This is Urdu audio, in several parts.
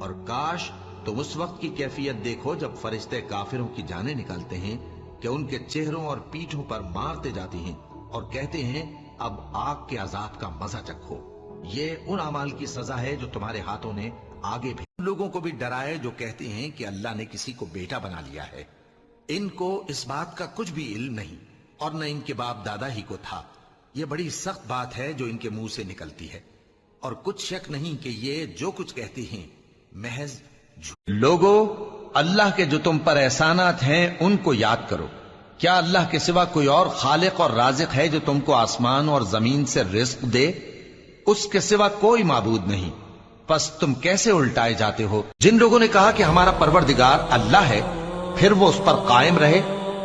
اور کاش تم اس وقت کی کیفیت دیکھو جب فرشتے کافروں کی جانیں نکالتے ہیں کہ ان کے چہروں اور پیٹھوں پر مارتے جاتے ہیں اور کہتے ہیں اب آگ کے عذاب کا مزہ چکھو۔ یہ ان اعمال کی سزا ہے جو تمہارے ہاتھوں نے آگے بھی لوگوں کو بھی ڈرائے جو کہتے ہیں کہ اللہ نے کسی کو بیٹا بنا لیا ہے۔ ان کو اس بات کا کچھ بھی علم نہیں اور نہ ان کے باپ دادا ہی کو تھا۔ یہ بڑی سخت بات ہے جو ان کے منہ سے نکلتی ہے، اور کچھ شک نہیں کہ یہ جو کچھ کہتے ہیں محض لوگو، اللہ کے جو تم پر احسانات ہیں ان کو یاد کرو۔ کیا اللہ کے سوا کوئی اور خالق اور رازق ہے جو تم کو آسمان اور زمین سے رزق دے؟ اس کے سوا کوئی معبود نہیں، پس تم کیسے الٹائے جاتے ہو؟ جن لوگوں نے کہا کہ ہمارا پروردگار اللہ ہے، پھر وہ اس پر قائم رہے،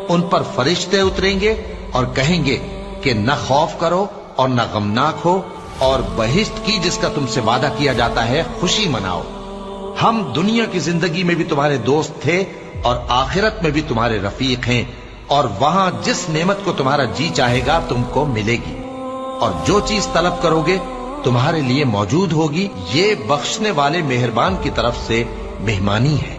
ان پر فرشتے اتریں گے اور کہیں گے کہ نہ خوف کرو اور نہ غمناک ہو، اور بہشت کی جس کا تم سے وعدہ کیا جاتا ہے خوشی مناؤ۔ ہم دنیا کی زندگی میں بھی تمہارے دوست تھے اور آخرت میں بھی تمہارے رفیق ہیں، اور وہاں جس نعمت کو تمہارا جی چاہے گا تم کو ملے گی، اور جو چیز طلب کرو گے تمہارے لیے موجود ہوگی۔ یہ بخشنے والے مہربان کی طرف سے مہمانی ہے۔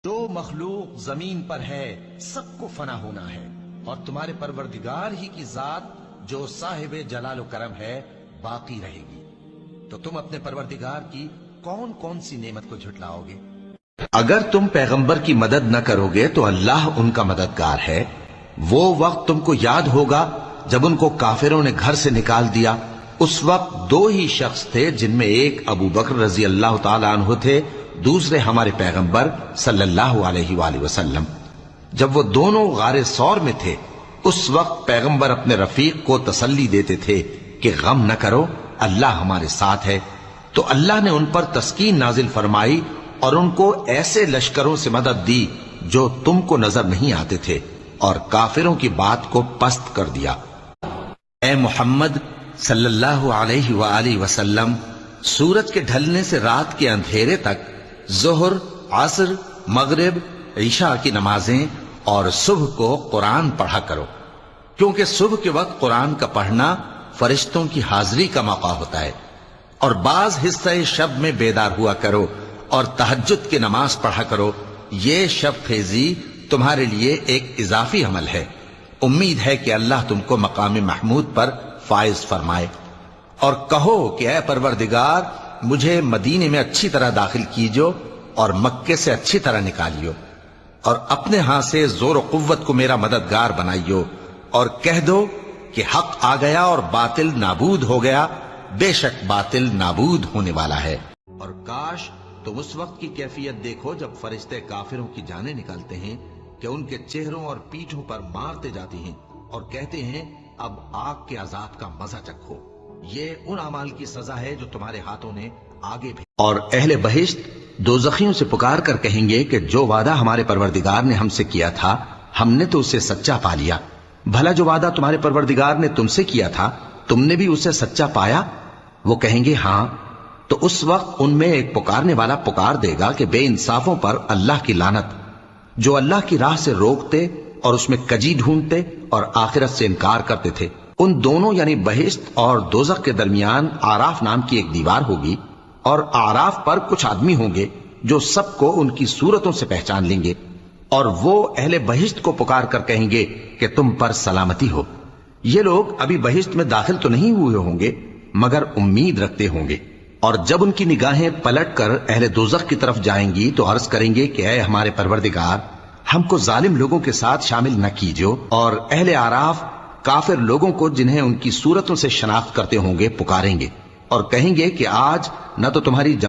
جو مخلوق زمین پر ہے سب کو فنا ہونا ہے، اور تمہارے پروردگار ہی کی ذات جو صاحب جلال و کرم ہے باقی رہے گی۔ تو تم اپنے پروردگار کی کون کون سی نعمت کو جھٹلاؤ گے؟ اگر تم پیغمبر کی مدد نہ کرو گے تو اللہ ان کا مددگار ہے۔ وہ وقت تم کو یاد ہوگا جب ان کو کافروں نے گھر سے نکال دیا۔ اس وقت دو ہی شخص تھے، جن میں ایک ابو بکر رضی اللہ تعالی عنہ تھے، دوسرے ہمارے پیغمبر صلی اللہ علیہ وآلہ وسلم۔ جب وہ دونوں غار ثور میں تھے، اس وقت پیغمبر اپنے رفیق کو تسلی دیتے تھے کہ غم نہ کرو، اللہ ہمارے ساتھ ہے۔ تو اللہ نے ان پر تسکین نازل فرمائی اور ان کو ایسے لشکروں سے مدد دی جو تم کو نظر نہیں آتے تھے، اور کافروں کی بات کو پست کر دیا۔ اے محمد صلی اللہ علیہ وآلہ وسلم، سورج کے ڈھلنے سے رات کے اندھیرے تک ظہر، عصر، مغرب، عشاء کی نمازیں اور صبح کو قرآن پڑھا کرو، کیونکہ صبح کے وقت قرآن کا پڑھنا فرشتوں کی حاضری کا موقع ہوتا ہے۔ اور بعض حصہ شب میں بیدار ہوا کرو اور تہجد کی نماز پڑھا کرو۔ یہ شب خیزی تمہارے لیے ایک اضافی عمل ہے۔ امید ہے کہ اللہ تم کو مقام محمود پر فائز فرمائے۔ اور کہو کہ اے پروردگار، مجھے مدینے میں اچھی طرح داخل کیجو اور مکے سے اچھی طرح نکالیو، اور اپنے ہاں سے زور و قوت کو میرا مددگار بنائیو، اور کہہ دو کہ حق آ گیا اور باطل نابود ہو گیا، بے شک باطل نابود ہونے والا ہے۔ اور کاش تم اس وقت کی کیفیت دیکھو جب فرشتے کافروں کی جانیں نکالتے ہیں کہ ان کے چہروں اور پیٹھوں پر مارتے جاتے ہیں اور کہتے ہیں اب آگ کے عذاب کا مزہ چکھو۔ یہ ان اعمال کی سزا ہے جو تمہارے ہاتھوں نے آگے بھی۔ اور اہل بہشت دوزخیوں سے پکار کر کہیں گے کہ جو وعدہ ہمارے پروردگار نے ہم سے کیا تھا ہم نے تو اسے سچا پا لیا۔ بھلا جو وعدہ تمہارے پروردگار نے تم سے کیا تھا تم نے بھی اسے سچا پایا؟ وہ کہیں گے ہاں۔ تو اس وقت ان میں ایک پکارنے والا پکار دے گا کہ بے انصافوں پر اللہ کی لعنت، جو اللہ کی راہ سے روکتے اور اس میں کجی ڈھونڈتے اور آخرت سے انکار کرتے تھے۔ ان دونوں یعنی بہشت اور دوزخ کے درمیان آراف نام کی ایک دیوار ہوگی، اور آراف پر کچھ آدمی ہوں گے جو سب کو ان کی صورتوں سے پہچان لیں گے، اور وہ اہل بہشت کو پکار کر کہیں گے کہ تم پر سلامتی ہو۔ یہ لوگ ابھی بہشت میں داخل تو نہیں ہوئے ہوں گے مگر امید رکھتے ہوں گے، اور جب ان کی نگاہیں پلٹ کر اہل دوزخ کی طرف جائیں گی تو عرض کریں گے کہ اے ہمارے پروردگار، ہم کو ظالم لوگوں کے ساتھ شامل نہ کیجو۔ اور اہل آراف کافر لوگوں کو جنہیں ان کی صورتوں سے شناخت کرتے ہوں گے پکاریں گے اور کہیں گے کہ آج نہ تو تمہاری